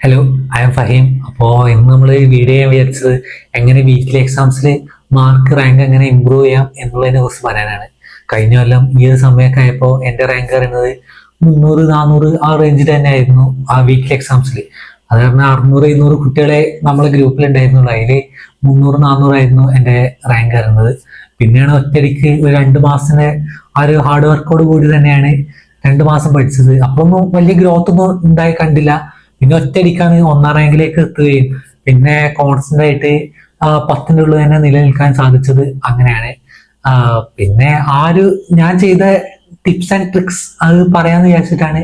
Hello, I M Faheem. അപ്പോൾ ഇന്ന് നമ്മൾ വീഡിയോ ചെയ്യാൻ വിചാരിച്ചത് എങ്ങനെ വീക്കിലി എക്സാംസിൽ മാർക്ക് റാങ്ക് എങ്ങനെ ഇമ്പ്രൂവ് ചെയ്യാം എന്നുള്ളതിനെ കുറിച്ച് പറയാനാണ്. കഴിഞ്ഞ കൊല്ലം ഈ ഒരു സമയമൊക്കെ ആയപ്പോൾ എൻ്റെ റാങ്ക് പറയുന്നത് 300-400 ആ റേഞ്ചിൽ തന്നെ ആയിരുന്നു ആ വീക്കിലി എക്സാംസിൽ. അത് കാരണം 600-700 കുട്ടികളെ നമ്മളെ ഗ്രൂപ്പിലുണ്ടായിരുന്നുള്ളൂ. അതിൽ 300-400 ആയിരുന്നു എൻ്റെ റാങ്ക് വരുന്നത്. പിന്നെയാണ് ഒറ്റയടിക്ക് ഒരു 2 മാസത്തിന് ആ ഒരു ഹാർഡ് വർക്കോട് കൂടി തന്നെയാണ് 2 മാസം പഠിച്ചത്. അപ്പൊന്നും വലിയ ഗ്രോത്ത് ഒന്നും ഉണ്ടായി കണ്ടില്ല. പിന്നെ ഒറ്റയടിക്കാണ് 1ാം റാങ്കിലേക്ക് എത്തുകയും പിന്നെ കോൺസ്റ്റന്റ് ആയിട്ട് 10ന്റെ ഉള്ളിൽ തന്നെ നിലനിൽക്കാൻ സാധിച്ചത്. അങ്ങനെയാണ്. പിന്നെ ആ ഒരു ഞാൻ ചെയ്ത ടിപ്സ് ആൻഡ് ട്രിക്സ് അത് പറയാന്ന് വിചാരിച്ചിട്ടാണ്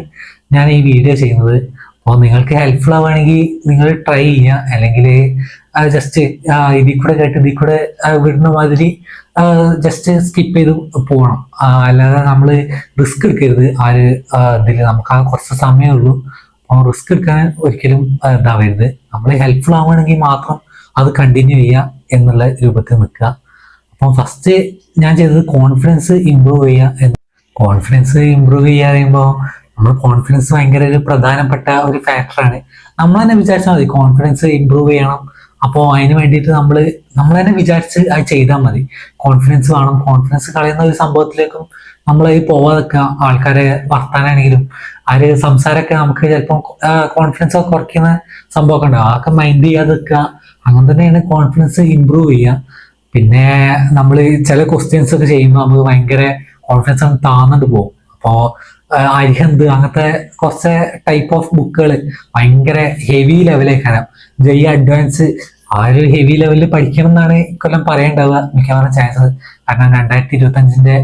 ഞാൻ ഈ വീഡിയോ ചെയ്യുന്നത്. അപ്പോൾ നിങ്ങൾക്ക് ഹെൽപ്ഫുൾ ആവുകയാണെങ്കിൽ നിങ്ങൾ ട്രൈ ചെയ്യുക, അല്ലെങ്കിൽ ജസ്റ്റ് ഇതിൽ കൂടെ വിടുന്ന മാതിരി ജസ്റ്റ് സ്കിപ്പ് ചെയ്ത് പോകണം. അല്ലാതെ നമ്മൾ റിസ്ക് എടുക്കരുത്. ആ ഒരു ഇതിൽ നമുക്ക് കുറച്ച് സമയമേ ഉള്ളൂ. അപ്പോൾ റിസ്ക് എടുക്കാൻ ഒരിക്കലും ഇതാവരുത്. നമ്മൾ ഹെൽപ്ഫുൾ ആവുകയാണെങ്കിൽ മാത്രം അത് കണ്ടിന്യൂ ചെയ്യുക എന്നുള്ള രൂപത്തിൽ നിൽക്കുക. അപ്പം ഫസ്റ്റ് ഞാൻ ചെയ്തത് കോൺഫിഡൻസ് ഇമ്പ്രൂവ് ചെയ്യുക. കോൺഫിഡൻസ് ഇമ്പ്രൂവ് ചെയ്യുക പറയുമ്പോൾ നമ്മൾ കോൺഫിഡൻസ് ഭയങ്കര ഒരു പ്രധാനപ്പെട്ട ഒരു ഫാക്ടറാണ്. നമ്മൾ തന്നെ വിചാരിച്ചാൽ മതി കോൺഫിഡൻസ് ഇമ്പ്രൂവ് ചെയ്യണം. അപ്പോൾ അതിന് വേണ്ടിയിട്ട് നമ്മൾ തന്നെ വിചാരിച്ച് അത് ചെയ്താൽ മതി. കോൺഫിഡൻസ് വേണം. കോൺഫിഡൻസ് കളയുന്ന ഒരു സംഭവത്തിലേക്കും നമ്മൾ പോവാതൊക്കെ ആൾക്കാരെ വർത്താനാണെങ്കിലും ആ ഒരു സംസാരമൊക്കെ നമുക്ക് ചിലപ്പോൾ കോൺഫിഡൻസ് ഒക്കെ കുറയ്ക്കുന്ന സംഭവമൊക്കെ ഉണ്ടാവും. അതൊക്കെ മൈൻഡ് ചെയ്യാതെ വെക്കുക. അങ്ങനെ തന്നെയാണ് കോൺഫിഡൻസ് ഇമ്പ്രൂവ് ചെയ്യുക. പിന്നെ നമ്മൾ ചില ക്വസ്റ്റ്യൻസ് ഒക്കെ ചെയ്യുമ്പോൾ നമുക്ക് ഭയങ്കര കോൺഫിഡൻസ് ഒന്ന് താന്നിട്ട് പോകും. അപ്പോൾ അരിഹന്ത് അങ്ങനത്തെ കുറച്ച് ടൈപ്പ് ഓഫ് ബുക്കുകൾ ഭയങ്കര ഹെവി ലെവലേക്കാണ്. ജെഇ അഡ്വാൻസ് ആ ഒരു ഹെവി ലെവലിൽ പഠിക്കണം എന്നാണ് ഇക്കൊല്ലം പറയേണ്ടത് മിക്കവാറും ചാൻസസ്. കാരണം 2025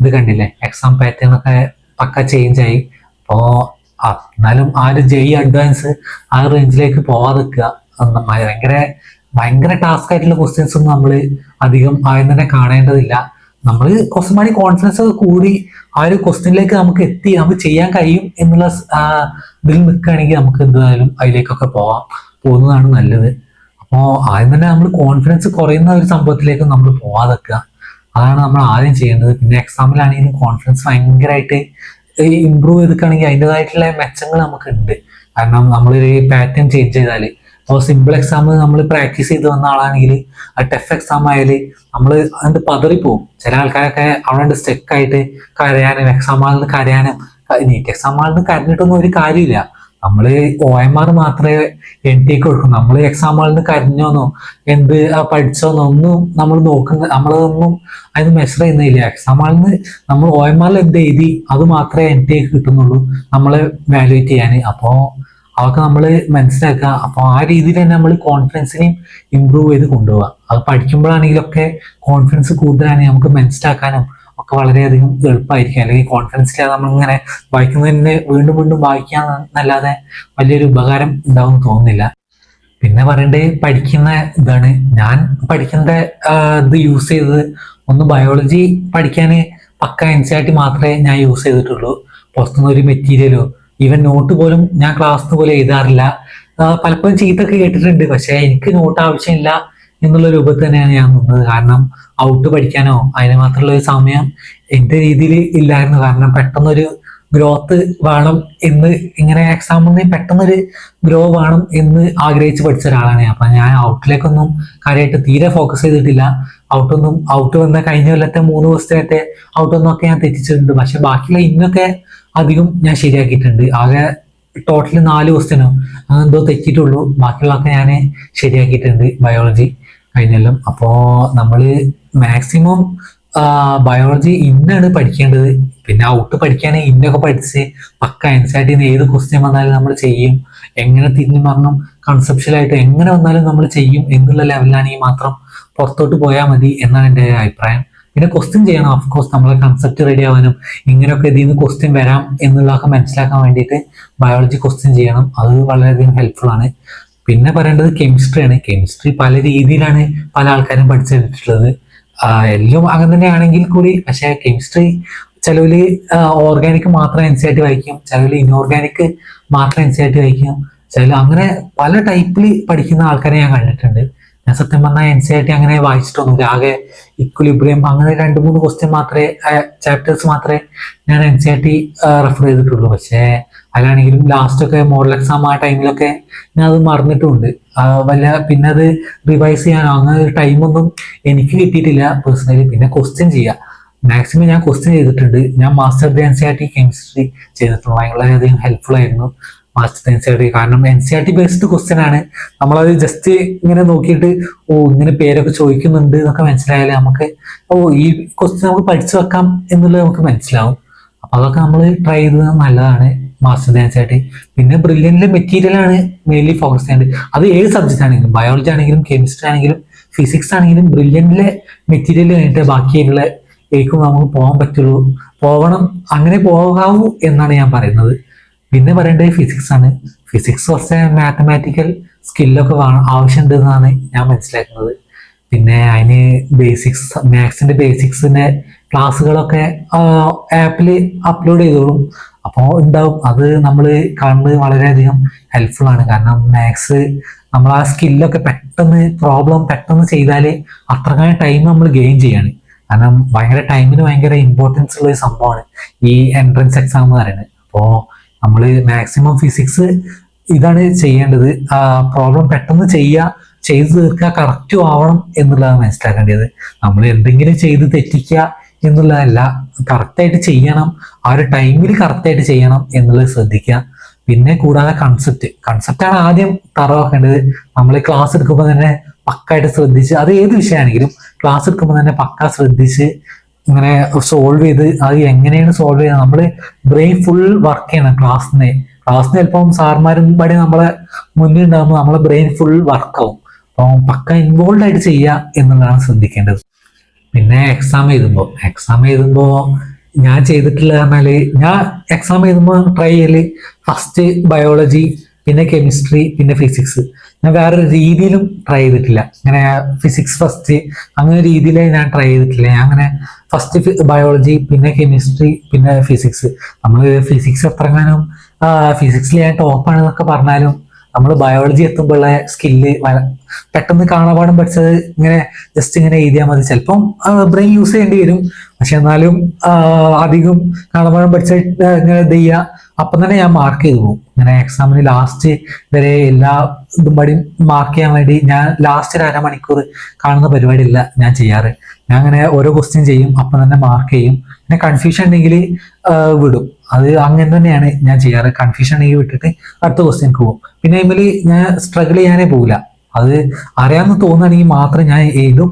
ഇത് കണ്ടില്ലേ, എക്സാം പാറ്റേൺ ഒക്കെ പക്ക ചേഞ്ച് ആയി. അപ്പോൾ എന്നാലും ആ ഒരു ജെഇ അഡ്വാൻസ് ആ റേഞ്ചിലേക്ക് പോവാതിരിക്കുക. ഭയങ്കര ടാസ്ക് ആയിട്ടുള്ള ക്വസ്റ്റ്യൻസ് ഒന്നും നമ്മൾ അധികം ആദ്യം തന്നെ കാണേണ്ടതില്ല. നമ്മൾ കുറച്ചും കൂടി കോൺഫിഡൻസ് ഒക്കെ കൂടി ആ ഒരു ക്വസ്റ്റ്യനിലേക്ക് നമുക്ക് എത്തി നമുക്ക് ചെയ്യാൻ കഴിയും എന്നുള്ള ഇതിൽ നിൽക്കുകയാണെങ്കിൽ നമുക്ക് എന്തായാലും അതിലേക്കൊക്കെ പോകുന്നതാണ് നല്ലത്. അപ്പോൾ ആദ്യം തന്നെ നമ്മൾ കോൺഫിഡൻസ് കുറയുന്ന ഒരു സംഭവത്തിലേക്ക് നമ്മൾ പോവാതെക്കുക. അതാണ് നമ്മൾ ആദ്യം ചെയ്യേണ്ടത്. പിന്നെ എക്സാമിലാണെങ്കിലും കോൺഫിഡൻസ് ഭയങ്കരമായിട്ട് ഇമ്പ്രൂവ് ചെയ്തിട്ടാണെങ്കിൽ അതിൻ്റെതായിട്ടുള്ള മെച്ചങ്ങൾ നമുക്കുണ്ട്. കാരണം നമ്മളൊരു പാറ്റേൺ ചേഞ്ച് ചെയ്താൽ അപ്പോൾ സിമ്പിൾ എക്സാം നമ്മൾ പ്രാക്ടീസ് ചെയ്ത് വന്ന ആളാണെങ്കിൽ ആ ടഫ് എക്സാം ആയാൽ നമ്മൾ അതിൻ്റെ പതറിപ്പോവും. ചില ആൾക്കാരൊക്കെ അവിടെ സ്റ്റെക്കായിട്ട് കരയാനും എക്സാം ഹാളിൽ നിന്ന് കരയാനും നീറ്റ് എക്സാം ഹാളിൽ നിന്ന് കരഞ്ഞിട്ടൊന്നും ഒരു കാര്യമില്ല. നമ്മൾ OMR മാത്രമേ NT കൊടുക്കും. നമ്മൾ എക്സാം ഹാളിൽ നിന്ന് കരഞ്ഞോന്നോ എന്ത് പഠിച്ചോന്നോ ഒന്നും നമ്മളതൊന്നും അതിന് മെഷർ ചെയ്യുന്നില്ല. എക്സാം ഹാളിൽ നിന്ന് നമ്മൾ OMR എന്ത് എഴുതി അത് മാത്രമേ NT കിട്ടുന്നുള്ളൂ നമ്മളെ വാല്യുവേറ്റ് ചെയ്യാൻ. അപ്പോൾ അതൊക്കെ നമ്മൾ മനസ്സിലാക്കുക. അപ്പോൾ ആ രീതിയിൽ തന്നെ നമ്മൾ കോൺഫിഡൻസിനെയും ഇമ്പ്രൂവ് ചെയ്ത് കൊണ്ടുപോകുക. അത് പഠിക്കുമ്പോഴാണെങ്കിലൊക്കെ കോൺഫിഡൻസ് കൂടുതലാണെങ്കിൽ നമുക്ക് മനസ്സിലാക്കാനും ഒക്കെ വളരെയധികം എളുപ്പമായിരിക്കും. അല്ലെങ്കിൽ കോൺഫിഡൻസ് ഇല്ലാതെ നമ്മളിങ്ങനെ വായിക്കുന്നതിന് വീണ്ടും വീണ്ടും വായിക്കാന്നല്ലാതെ വലിയൊരു ഉപകാരം ഉണ്ടാവും തോന്നുന്നില്ല. പിന്നെ പറയേണ്ടത് പഠിക്കുന്ന ഇതാണ്. ഞാൻ പഠിക്കുന്ന ഇത് യൂസ് ചെയ്തത് ഒന്ന് ബയോളജി പഠിക്കാൻ പക്ക NCERT മാത്രമേ ഞാൻ യൂസ് ചെയ്തിട്ടുള്ളൂ. പുറത്തുനിന്ന് ഒരു മെറ്റീരിയലോ ഈവൻ നോട്ട് പോലും ഞാൻ ക്ലാസ്സിന് പോലും എഴുതാറില്ല. പലപ്പോഴും ചീത്തൊക്കെ കേട്ടിട്ടുണ്ട്. പക്ഷെ എനിക്ക് നോട്ട് ആവശ്യമില്ല എന്നുള്ള രൂപത്തിൽ തന്നെയാണ് ഞാൻ നിന്നത്. കാരണം ഔട്ട് പഠിക്കാനോ അതിന് മാത്രമുള്ള ഒരു സമയം എൻ്റെ രീതിയിൽ ഇല്ലായിരുന്നു. കാരണം പെട്ടെന്നൊരു ഗ്രോത്ത് വേണം എന്ന് ഇങ്ങനെ എക്സാമിന് പെട്ടെന്നൊരു ഗ്രോ വേണം എന്ന് ആഗ്രഹിച്ച് പഠിച്ച ഒരാളാണ്. അപ്പൊ ഞാൻ ഔട്ടിലേക്കൊന്നും കാര്യമായിട്ട് തീരെ ഫോക്കസ് ചെയ്തിട്ടില്ല. ഔട്ട് വന്ന കഴിഞ്ഞ കൊല്ലത്തെ 3 ദിവസത്തെ ഔട്ടൊന്നൊക്കെ ഞാൻ തെറ്റിച്ചിട്ടുണ്ട്. പക്ഷെ ബാക്കിയുള്ള ഇന്നൊക്കെ അധികം ഞാൻ ശരിയാക്കിയിട്ടുണ്ട്. ആകെ ടോട്ടൽ 4 ക്വസ്റ്റ്യനോ എന്തോ തെറ്റിയിട്ടുള്ളൂ. ബാക്കിയുള്ളതൊക്കെ ഞാൻ ശരിയാക്കിയിട്ടുണ്ട് ബയോളജി കഴിഞ്ഞെല്ലാം. അപ്പോൾ നമ്മൾ മാക്സിമം ബയോളജി ഇന്നാണ് പഠിക്കേണ്ടത്. പിന്നെ ഔട്ട് പഠിക്കുകയാണെങ്കിൽ ഇന്നൊക്കെ പഠിച്ച് പക്ക NCERT ഏത് ക്വസ്റ്റ്യൻ വന്നാലും നമ്മൾ ചെയ്യും. എങ്ങനെ തിരിഞ്ഞു മറിഞ്ഞും കൺസെപ്ഷ്യലായിട്ട് എങ്ങനെ വന്നാലും നമ്മൾ ചെയ്യും എന്നുള്ള ലെവലിലാണെങ്കിൽ മാത്രം പുറത്തോട്ട് പോയാൽ മതി എന്നാണ് എൻ്റെ അഭിപ്രായം. പിന്നെ ക്വസ്റ്റ്യൻ ചെയ്യണം. ഓഫ്കോഴ്സ് നമ്മളെ കൺസെപ്റ്റ് റെഡി ആവാനും ഇങ്ങനെയൊക്കെ ഇതിൽ നിന്ന് ക്വസ്റ്റ്യൻ വരാം എന്നുള്ളതൊക്കെ മനസ്സിലാക്കാൻ വേണ്ടിയിട്ട് ബയോളജി ക്വസ്റ്റ്യൻ ചെയ്യണം. അത് വളരെയധികം ഹെൽപ്ഫുൾ ആണ്. പിന്നെ പറയേണ്ടത് കെമിസ്ട്രിയാണ്. കെമിസ്ട്രി പല രീതിയിലാണ് പല ആൾക്കാരും പഠിച്ചെടുത്തിട്ടുള്ളത്. എല്ലാം അങ്ങനെ തന്നെ ആണെങ്കിൽ കൂടി പക്ഷേ കെമിസ്ട്രി ചിലവര് ഓർഗാനിക് മാത്രം NCERT വായിക്കും, ചിലവര് ഇൻഓർഗാനിക് മാത്രം NCERT വായിക്കും, ചില അങ്ങനെ പല ടൈപ്പിൽ പഠിക്കുന്ന ആൾക്കാരെ ഞാൻ കണ്ടിട്ടുണ്ട്. ഞാൻ സത്യം പറഞ്ഞാൽ NCERT അങ്ങനെ വായിച്ചിട്ടൊന്നുമില്ല. ആകെ ഇക്വലിബ്രിയം അങ്ങനെ 2-3 ക്വസ്റ്റ്യൻ മാത്രമേ ചാപ്റ്റേഴ്സ് മാത്രമേ ഞാൻ NCERT റെഫർ ചെയ്തിട്ടുള്ളൂ. പക്ഷേ അതിലാണെങ്കിലും ലാസ്റ്റൊക്കെ മോഡൽ എക്സാം ആ ടൈമിലൊക്കെ ഞാൻ അത് മറന്നിട്ടുമുണ്ട്. പിന്നെ അത് റിവൈസ് ചെയ്യാനോ അങ്ങനെ ഒരു ടൈമൊന്നും എനിക്ക് കിട്ടിയിട്ടില്ല പേഴ്സണലി. പിന്നെ ക്വസ്റ്റ്യൻ ചെയ്യുക, മാക്സിമം ഞാൻ ക്വസ്റ്റ്യൻ ചെയ്തിട്ടുണ്ട്. ഞാൻ മാസ്റ്റർ NCERT കെമിസ്ട്രി ചെയ്തിട്ടുണ്ട്, വളരെയധികം ഹെൽപ്ഫുൾ ആയിരുന്നു മാസ്റ്റർ NCERT. കാരണം NCERT ബേസ്ഡ് ക്വസ്റ്റ്യൻ ആണ്. നമ്മളത് ജസ്റ്റ് ഇങ്ങനെ നോക്കിയിട്ട് ഇങ്ങനെ പേരൊക്കെ ചോദിക്കുന്നുണ്ട് എന്നൊക്കെ മനസ്സിലായാലേ നമുക്ക് ഈ ക്വസ്റ്റ്യൻ നമുക്ക് പഠിച്ചു വെക്കാം എന്നുള്ളത് നമുക്ക് മനസ്സിലാവും. അപ്പൊ അതൊക്കെ നമ്മൾ ട്രൈ ചെയ്തത് നല്ലതാണ് മാസ്റ്റർ NCERT. പിന്നെ ബ്രില്യൻ്റിലെ മെറ്റീരിയൽ ആണ് മെയിൻലി ഫോക്കസ് ചെയ്യേണ്ടത്. അത് ഏത് സബ്ജക്റ്റ് ആണെങ്കിലും, ബയോളജി ആണെങ്കിലും കെമിസ്ട്രി ആണെങ്കിലും ഫിസിക്സ് ആണെങ്കിലും ബ്രില്യൻ്റിലെ മെറ്റീരിയൽ കഴിഞ്ഞിട്ട് ബാക്കിയുള്ള ഏക്കും നമുക്ക് പോകാൻ പറ്റുള്ളൂ, അങ്ങനെ പോകാവൂ എന്നാണ് ഞാൻ പറയുന്നത്. പിന്നെ പറയേണ്ടത് ഫിസിക്സ് ആണ്. ഫിസിക്സ് കുറച്ച് മാത്തമാറ്റിക്കൽ സ്കില്ലൊക്കെ ആവശ്യമുണ്ട് എന്നാണ് ഞാൻ മനസ്സിലാക്കുന്നത്. പിന്നെ അതിന് ബേസിക്സ്, മാത്സിന്റെ ബേസിക്സിന്റെ ക്ലാസ്സുകളൊക്കെ ആപ്പിൽ അപ്ലോഡ് ചെയ്തോളും. അപ്പോൾ ഉണ്ടാവും, അത് നമ്മൾ കാണുന്നത് വളരെയധികം ഹെൽപ്ഫുൾ ആണ്. കാരണം മാത്സ് നമ്മൾ ആ സ്കില്ലൊക്കെ പ്രോബ്ലം പെട്ടെന്ന് ചെയ്താൽ അത്രക്കാലം ടൈം നമ്മൾ ഗെയിൻ ചെയ്യാണ്. കാരണം ടൈമിന് ഭയങ്കര ഇമ്പോർട്ടൻസ് ഉള്ള ഒരു സംഭവമാണ് ഈ എൻട്രൻസ് എക്സാം എന്ന് പറയുന്നത്. അപ്പോൾ നമ്മൾ മാക്സിമം ഫിസിക്സ് ഇതാണ് ചെയ്യേണ്ടത്. പ്രോബ്ലം പെട്ടെന്ന് ചെയ്തു തീർക്കുക, കറക്റ്റും ആവണം എന്നുള്ളതാണ് മനസ്സിലാക്കേണ്ടത്. നമ്മൾ എന്തെങ്കിലും ചെയ്ത് തെറ്റിക്കുക എന്നുള്ളതല്ല, കറക്റ്റായിട്ട് ചെയ്യണം, ആ ഒരു ടൈമിൽ കറക്റ്റായിട്ട് ചെയ്യണം എന്നുള്ളത് ശ്രദ്ധിക്കുക. പിന്നെ കൂടാതെ കൺസെപ്റ്റാണ് ആദ്യം തറവാക്കേണ്ടത്. നമ്മൾ ക്ലാസ് എടുക്കുമ്പോൾ തന്നെ പക്കായിട്ട് ശ്രദ്ധിച്ച്, അത് ഏത് വിഷയമാണെങ്കിലും ക്ലാസ് എടുക്കുമ്പോൾ തന്നെ പക്ക ശ്രദ്ധിച്ച് ഇങ്ങനെ സോൾവ് ചെയ്ത്, അത് എങ്ങനെയാണ് സോൾവ് ചെയ്യുന്നത്, നമ്മൾ ബ്രെയിൻ ഫുൾ വർക്ക് ചെയ്യണം. ക്ലാസ്സിന് ചിലപ്പം സാർമാരും പടി നമ്മളെ മുന്നിൽ ഉണ്ടാകുമ്പോൾ നമ്മളെ ബ്രെയിൻ ഫുൾ വർക്കാവും. അപ്പം പക്ക ഇൻവോൾവ് ആയിട്ട് ചെയ്യുക എന്നുള്ളതാണ് ശ്രദ്ധിക്കേണ്ടത്. പിന്നെ എക്സാം എഴുതുമ്പോൾ ഞാൻ ചെയ്തിട്ടില്ല പറഞ്ഞാല്, ഞാൻ എക്സാം എഴുതുമ്പോൾ ട്രൈ ചെയ്യല് ഫസ്റ്റ് ബയോളജി, പിന്നെ കെമിസ്ട്രി, പിന്നെ ഫിസിക്സ്. ഞാൻ വേറൊരു രീതിയിലും ട്രൈ ചെയ്തിട്ടില്ല. ഇങ്ങനെ ഫിസിക്സ് ഫസ്റ്റ് അങ്ങനെ രീതിയിൽ ഞാൻ ട്രൈ ചെയ്തിട്ടില്ല. ഞാൻ അങ്ങനെ ഫസ്റ്റ് ബയോളജി, പിന്നെ കെമിസ്ട്രി, പിന്നെ ഫിസിക്സ്. നമ്മൾ ഫിസിക്സ് എത്രങ്ങാനും ഫിസിക്സിൽ ഞാൻ ടോപ്പാണെന്നൊക്കെ പറഞ്ഞാലും നമ്മൾ ബയോളജി എത്തുമ്പോഴുള്ള സ്കില്ല് പെട്ടെന്ന് കാണാപാഠം പഠിച്ചത് ഇങ്ങനെ ജസ്റ്റ് ഇങ്ങനെ എഴുതിയാൽ മതി. ചിലപ്പം ബ്രെയിൻ യൂസ് ചെയ്യേണ്ടി വരും, പക്ഷെ എന്നാലും അധികം കാണാപാഠം പഠിച്ച ഇങ്ങനെ ഇത് ചെയ്യുക, അപ്പം തന്നെ ഞാൻ മാർക്ക് ചെയ്തു പോകും. ഇങ്ങനെ എക്സാമിന് ലാസ്റ്റ് വരെ എല്ലാ ഇതും പടി മാർക്ക് ചെയ്യാൻ വേണ്ടി ഞാൻ ലാസ്റ്റ് ഒരു അരമണിക്കൂർ കാണുന്ന പരിപാടിയല്ല ഞാൻ ചെയ്യാറ്. ഞാൻ അങ്ങനെ ഓരോ ക്വസ്റ്റ്യൻ ചെയ്യും, അപ്പം തന്നെ മാർക്ക് ചെയ്യും. പിന്നെ കൺഫ്യൂഷൻ ഉണ്ടെങ്കിൽ വിടും. അത് അങ്ങനെ തന്നെയാണ് ഞാൻ ചെയ്യാറ്. കൺഫ്യൂഷൻ ഉണ്ടെങ്കിൽ വിട്ടിട്ട് അടുത്ത ക്വസ്റ്റ്യൻക്ക് പോകും. പിന്നെ ഇതിൽ ഞാൻ സ്ട്രഗിൾ ചെയ്യാനേ പോകില്ല. അത് അറിയാമെന്ന് തോന്നുകയാണെങ്കിൽ മാത്രം ഞാൻ എഴുതും,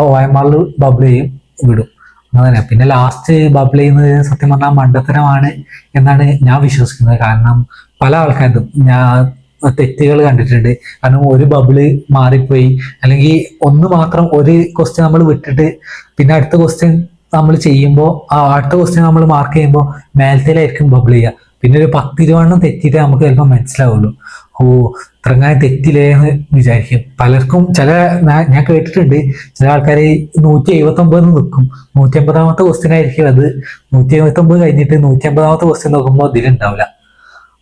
OMR ബബിൾ ചെയ്യും, വിടും. അങ്ങനെ പിന്നെ ലാസ്റ്റ് ബബിൾ ചെയ്യുന്നത് സത്യം പറഞ്ഞാൽ മണ്ടത്തരമാണ് എന്നാണ് ഞാൻ വിശ്വസിക്കുന്നത്. കാരണം പല ആൾക്കാരും ഞാൻ തെറ്റുകൾ കണ്ടിട്ടുണ്ട്. കാരണം ഒരു ബബിള് മാറിപ്പോയി, അല്ലെങ്കിൽ ഒന്ന് മാത്രം ഒരു ക്വസ്റ്റ്യൻ നമ്മൾ വിട്ടിട്ട് പിന്നെ അടുത്ത ക്വസ്റ്റ്യൻ നമ്മൾ ചെയ്യുമ്പോൾ അടുത്ത ക്വസ്റ്റ്യൻ നമ്മൾ മാർക്ക് ചെയ്യുമ്പോൾ മേലത്തേലായിരിക്കും ബബിൾ ചെയ്യുക. പിന്നെ ഒരു 10-20 തെറ്റിയിട്ട് നമുക്ക് ചിലപ്പോൾ മനസ്സിലാവുള്ളൂ. ഇത്രങ്ങാനും തെറ്റില്ലേ എന്ന് വിചാരിക്കും. പലർക്കും ഞാൻ കേട്ടിട്ടുണ്ട്, ചില ആൾക്കാർ 179 നിൽക്കും, 150ാമത്തെ ക്വസ്റ്റ്യൻ ആയിരിക്കും അത്. 179 കഴിഞ്ഞിട്ട് 150ാമത്തെ ക്വസ്റ്റ്യൻ നോക്കുമ്പോൾ ഇതിലുണ്ടാവില്ല.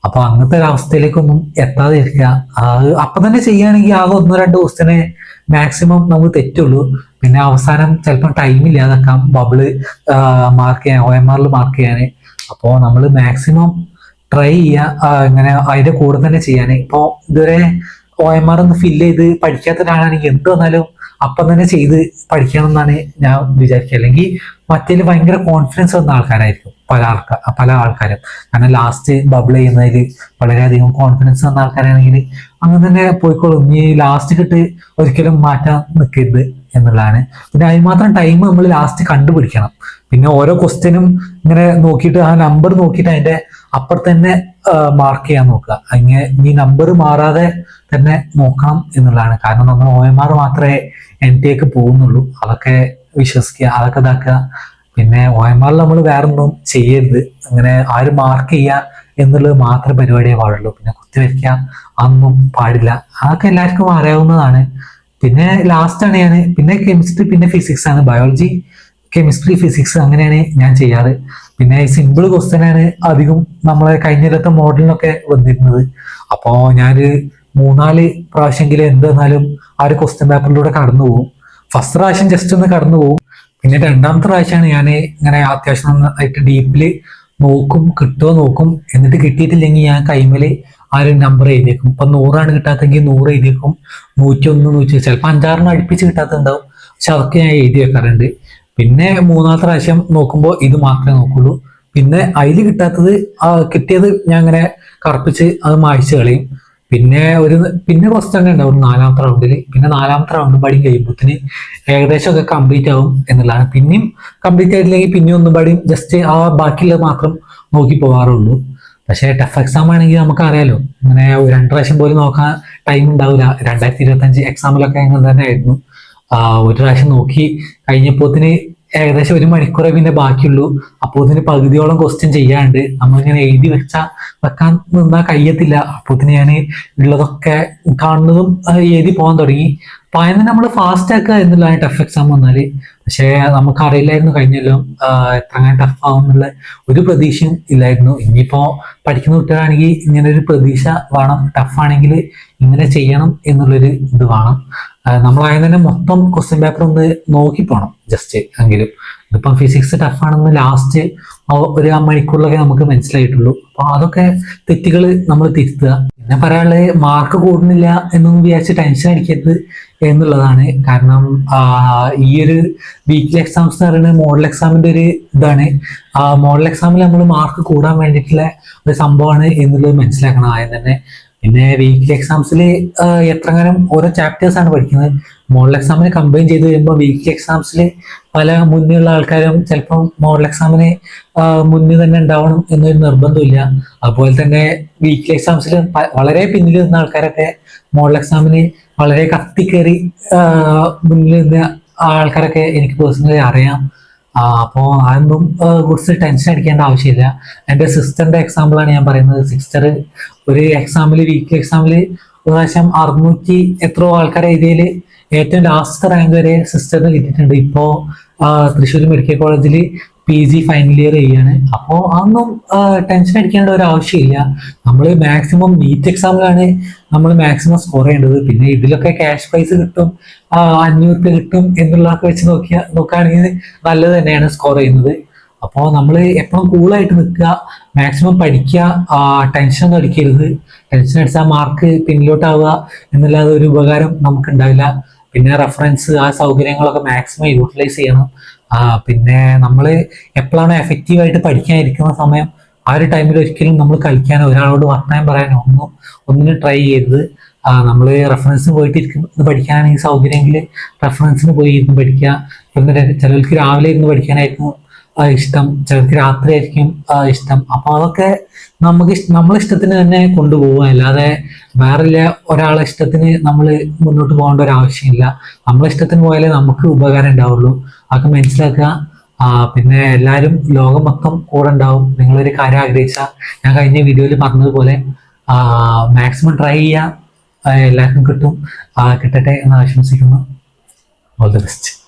അപ്പൊ അങ്ങനത്തെ ഒരു അവസ്ഥയിലേക്കൊന്നും എത്താതെ ഇരിക്കുക. അപ്പൊ തന്നെ ചെയ്യുകയാണെങ്കിൽ ആകെ 1-2 ക്വസ്റ്റ്യനെ മാക്സിമം നമുക്ക് തെറ്റുള്ളൂ. പിന്നെ അവസാനം ചിലപ്പോൾ ടൈം ഇല്ലാതാക്കാം ബബിള് മാർക്ക് ചെയ്യാൻ, OMR മാർക്ക് ചെയ്യാന്. അപ്പോൾ നമ്മൾ മാക്സിമം ട്രൈ ചെയ്യുക ഇങ്ങനെ അതിന്റെ കൂടെ തന്നെ ചെയ്യാൻ. ഇപ്പോൾ ഇതുവരെ OMR ഒന്ന് ഫില്ല് ചെയ്ത് പഠിക്കാത്ത ഒരാളാണെങ്കിൽ എന്ത് വന്നാലും അപ്പം തന്നെ ചെയ്ത് പഠിക്കണം എന്നാണ് ഞാൻ വിചാരിക്കുക. അല്ലെങ്കിൽ മറ്റേല് ഭയങ്കര കോൺഫിഡൻസ് വന്ന ആൾക്കാരായിരിക്കും പല ആൾക്കാരും. കാരണം ലാസ്റ്റ് ബബിൾ ചെയ്യുന്നതിൽ വളരെയധികം കോൺഫിഡൻസ് വന്ന ആൾക്കാരാണെങ്കിൽ അങ്ങനെ തന്നെ പോയിക്കോളും. ഇനി ലാസ്റ്റ് കിട്ട് ഒരിക്കലും മാറ്റാൻ നിൽക്കരുത് എന്നുള്ളതാണ്. പിന്നെ അതിന് മാത്രം ടൈം നമ്മൾ ലാസ്റ്റ് കണ്ടുപിടിക്കണം. പിന്നെ ഓരോ ക്വസ്റ്റ്യനും ഇങ്ങനെ നോക്കിയിട്ട് ആ നമ്പർ നോക്കിയിട്ട് അതിന്റെ അപ്പുറത്ത് തന്നെ മാർക്ക് ചെയ്യാൻ നോക്കുക. അങ്ങനെ ഈ നമ്പർ മാറാതെ തന്നെ നോക്കണം എന്നുള്ളതാണ്. കാരണം നമ്മൾ OMR മാത്രമേ NTA പോകുന്നുള്ളൂ. അതൊക്കെ വിശ്വസിക്കുക, അതൊക്കെ ഇതാക്കുക. പിന്നെ OMR നമ്മൾ വേറൊന്നും ചെയ്യരുത്. അങ്ങനെ ആരും മാർക്ക് ചെയ്യുക എന്നുള്ളത് മാത്രം പരിപാടിയേ പാടുള്ളൂ. പിന്നെ കുത്തിവെക്കുക അതൊന്നും പാടില്ല. അതൊക്കെ എല്ലാവർക്കും അറിയാവുന്നതാണ്. പിന്നെ ലാസ്റ്റാണ് ഞാൻ പിന്നെ കെമിസ്ട്രി, പിന്നെ ഫിസിക്സ് ആണ്. ബയോളജി, കെമിസ്ട്രി, ഫിസിക്സ് അങ്ങനെയാണ് ഞാൻ ചെയ്യാറ്. പിന്നെ സിമ്പിൾ ക്വസ്റ്റ്യൻ ആണ് അധികം നമ്മളെ കഴിഞ്ഞിടത്തെ മോഡലിനൊക്കെ വന്നിരുന്നത്. അപ്പോൾ ഞാനൊരു 3-4 പ്രാവശ്യമെങ്കിലും എന്ത് വന്നാലും ആ ഒരു ക്വസ്റ്റ്യൻ പേപ്പറിലൂടെ കടന്നു പോകും. ഫസ്റ്റ് പ്രാവശ്യം ജസ്റ്റ് ഒന്ന് കടന്നു പോകും. പിന്നെ 2ാമത്തെ പ്രാവശ്യമാണ് ഞാൻ ഇങ്ങനെ അത്യാവശ്യം നന്നായിട്ട് ഡീപ്പില് നോക്കും, കിട്ടുമോ നോക്കും. എന്നിട്ട് കിട്ടിയിട്ടില്ലെങ്കിൽ ഞാൻ കൈമേൽ ആ ഒരു നമ്പർ എഴുതിയേക്കും. ഇപ്പൊ 100 കിട്ടാത്തെങ്കിൽ 100 എഴുതിയേക്കും, 101, 100, ചിലപ്പോൾ 5-6 അടുപ്പിച്ച് കിട്ടാത്തതുണ്ടാവും. പക്ഷെ അതൊക്കെ ഞാൻ എഴുതി വെക്കാറുണ്ട്. പിന്നെ മൂന്നാമത്തെ പ്രാവശ്യം നോക്കുമ്പോൾ ഇത് മാത്രമേ നോക്കുള്ളൂ. പിന്നെ അതിൽ കിട്ടാത്തത് കിട്ടിയത് ഞാൻ അങ്ങനെ കറുപ്പിച്ച് അത് മായ്ച്ചു കളയും. പിന്നെ കുറച്ച് തന്നെ ഉണ്ടാവും 4ാമത്തെ റൗണ്ടിൽ. പിന്നെ 4ാമത്തെ റൗണ്ട് പടി കഴിയുമ്പോഴത്തേന് ഏകദേശം ഒക്കെ കംപ്ലീറ്റ് ആവും എന്നുള്ളതാണ്. പിന്നെയും കംപ്ലീറ്റ് ആയിട്ടില്ലെങ്കിൽ പിന്നെ ഒന്നും പടിയും ജസ്റ്റ് ആ ബാക്കിയുള്ളത് മാത്രം നോക്കി പോകാറുള്ളൂ. പക്ഷേ ടഫ് എക്സാം ആണെങ്കിൽ നമുക്കറിയാലോ, ഇങ്ങനെ 2 പ്രാവശ്യം പോലും നോക്കാൻ ടൈം ഉണ്ടാവില്ല. 2025 എക്സാമിലൊക്കെ അങ്ങനെ തന്നെ ആയിരുന്നു. ഒരു പ്രാവശ്യം നോക്കി കഴിഞ്ഞപ്പോത്തിന് ഏകദേശം 1 മണിക്കൂറേ പിന്നെ ബാക്കിയുള്ളൂ. അപ്പോത്തിന് പകുതിയോളം ക്വസ്റ്റ്യൻ ചെയ്യാണ്ട് നമ്മളിങ്ങനെ വെക്കാൻ നിന്നാൽ കഴിയത്തില്ല. അപ്പോത്തിന് ഞാൻ ഉള്ളതൊക്കെ കാണുന്നതും എഴുതി പോകാൻ തുടങ്ങി. അപ്പൊ അതിന് നമ്മൾ ഫാസ്റ്റ് ആക്കുക എന്നുള്ളതാണ് ടഫ് എക്സാം വന്നാല്. പക്ഷേ നമുക്കറിയില്ലായിരുന്നു കഴിഞ്ഞല്ലോ എത്ര അങ്ങനെ ടഫ് ആവും എന്നുള്ള ഒരു പ്രതീക്ഷയും ഇല്ലായിരുന്നു. ഇനിയിപ്പോ പഠിക്കുന്ന കുട്ടികളാണെങ്കിൽ ഇങ്ങനെ ഒരു പ്രതീക്ഷ വേണം, ടഫ് ആണെങ്കിൽ ഇങ്ങനെ ചെയ്യണം എന്നുള്ളൊരു ഇത് വേണം. നമ്മളായത് തന്നെ മൊത്തം ക്വസ്റ്റ്യൻ പേപ്പർ ഒന്ന് നോക്കി പോകണം ജസ്റ്റ് എങ്കിലും. ഇതിപ്പം ഫിസിക്സ് ടഫ് ആണെന്ന് ലാസ്റ്റ് 1 മണിക്കൂറിലൊക്കെ നമുക്ക് മനസ്സിലായിട്ടുള്ളൂ. അപ്പൊ അതൊക്കെ തെറ്റുകൾ നമ്മൾ തിരുത്തുക. പിന്നെ പറയാനുള്ളത്, മാർക്ക് കൂടുന്നില്ല എന്നൊന്നും വിചാരിച്ച് ടെൻഷൻ അടിക്കരുത് എന്നുള്ളതാണ്. കാരണം ഈ ഒരു വീക്കിലി എക്സാംസ് എന്ന് പറയുന്നത് മോഡൽ എക്സാമിന്റെ ഒരു ഇതാണ്. മോഡൽ എക്സാമിൽ നമ്മൾ മാർക്ക് കൂടാൻ വേണ്ടിയിട്ടുള്ള ഒരു സംഭവമാണ് എന്നുള്ളത് മനസ്സിലാക്കണം ആദ്യം തന്നെ. പിന്നെ വീക്കിലി എക്സാംസിൽ എത്രങ്ങാനും ഓരോ ചാപ്റ്റേഴ്സ് ആണ് പഠിക്കുന്നത്. മോഡൽ എക്സാമിന് കമ്പൈൻ ചെയ്ത് വരുമ്പോൾ വീക്കിലി എക്സാംസിൽ പല മുന്നിലുള്ള ആൾക്കാരും ചിലപ്പം മോഡൽ എക്സാമിന് മുന്നിൽ തന്നെ ഉണ്ടാവണം എന്നൊരു നിർബന്ധമില്ല. അതുപോലെ തന്നെ വീക്കിലി എക്സാംസിൽ വളരെ പിന്നിൽ നിന്ന ആൾക്കാരൊക്കെ മോഡൽ എക്സാമിന് വളരെ കത്തിക്കേറി മുന്നിൽ നിന്ന ആൾക്കാരൊക്കെ എനിക്ക് പേഴ്സണലി അറിയാം. അപ്പോൾ അതൊന്നും കുറിച്ച് ടെൻഷൻ അടിക്കേണ്ട ആവശ്യമില്ല. എൻ്റെ സിസ്റ്ററിന്റെ എക്സാമ്പിളാണ് ഞാൻ പറയുന്നത്. സിസ്റ്റർ ഒരു എക്സാമിൽ, വീക്കിലി എക്സാമിൽ ഒരു പ്രാവശ്യം 600 എത്രയോ ആൾക്കാരെ എഴുതിയതിൽ ഏറ്റവും ലാസ്റ്റ് റാങ്ക് വരെ സിസ്റ്ററിന് കിട്ടിയിട്ടുണ്ട്. ഇപ്പോ തൃശ്ശൂർ മെഡിക്കൽ കോളേജിൽ PG ഫൈനൽ ഇയർ ചെയ്യാണ്. അപ്പോൾ അതൊന്നും ടെൻഷൻ അടിക്കേണ്ട ഒരു ആവശ്യമില്ല. നമ്മൾ മാക്സിമം നീറ്റ് എക്സാമിലാണ് നമ്മൾ മാക്സിമം സ്കോർ ചെയ്യേണ്ടത്. പിന്നെ ഇതിലൊക്കെ ക്യാഷ് പ്രൈസ് കിട്ടും, 500 രൂപ കിട്ടും എന്നുള്ളതൊക്കെ വെച്ച് നോക്കുകയാണെങ്കിൽ നല്ലത് തന്നെയാണ് സ്കോർ ചെയ്യുന്നത്. അപ്പോൾ നമ്മൾ എപ്പോഴും കൂളായിട്ട് നിൽക്കുക, മാക്സിമം പഠിക്കുക, ടെൻഷൻ ഒന്നും അടിക്കരുത്. ടെൻഷൻ അടിച്ചാൽ മാർക്ക് പിന്നിലോട്ടാവുക എന്നല്ലാതെ ഒരു ഉപകാരം നമുക്ക് ഉണ്ടാവില്ല. പിന്നെ റെഫറൻസ് ആ സൗകര്യങ്ങളൊക്കെ മാക്സിമം യൂട്ടിലൈസ് ചെയ്യണം. പിന്നെ നമ്മൾ എപ്പോഴാണ് എഫക്റ്റീവായിട്ട് പഠിക്കാനിരിക്കുന്ന സമയം ആ ഒരു ടൈമിൽ ഒരിക്കലും നമ്മൾ കളിക്കാനോ ഒരാളോട് വർത്തമാനം പറയാനോ ഒന്നിനും ട്രൈ ചെയ്യരുത്. നമ്മൾ റെഫറൻസിന് പോയിട്ട് ഇരുന്ന് പഠിക്കാനാണെങ്കിൽ സൗകര്യമെങ്കിൽ റെഫറൻസിന് പോയി ഇരുന്ന് പഠിക്കുക. പിന്നെ ചിലർക്ക് രാവിലെ ഇരുന്ന് പഠിക്കാനായിരിക്കും ഇഷ്ടം, ചിലർക്ക് രാത്രി ആയിരിക്കും ഇഷ്ടം. അപ്പൊ അതൊക്കെ നമ്മളെ ഇഷ്ടത്തിന് തന്നെ കൊണ്ടുപോകുക, അല്ലാതെ വേറെ ഒരാളെ ഇഷ്ടത്തിന് നമ്മൾ മുന്നോട്ട് പോകേണ്ട ഒരു ആവശ്യമില്ല. നമ്മളെ ഇഷ്ടത്തിന് പോയാലേ നമുക്ക് ഉപകാരം ഉണ്ടാവുള്ളൂ. അതൊക്കെ മനസ്സിലാക്കുക. പിന്നെ എല്ലാവരും ലോകം മൊത്തം കൂടെ ഉണ്ടാവും. നിങ്ങളൊരു കാര്യം ആഗ്രഹിച്ചാൽ ഞാൻ കഴിഞ്ഞ വീഡിയോയിൽ പറഞ്ഞതുപോലെ മാക്സിമം ട്രൈ ചെയ്യുക. എല്ലാവർക്കും കിട്ടട്ടെ എന്ന് ആശംസിക്കുന്നു. All the best.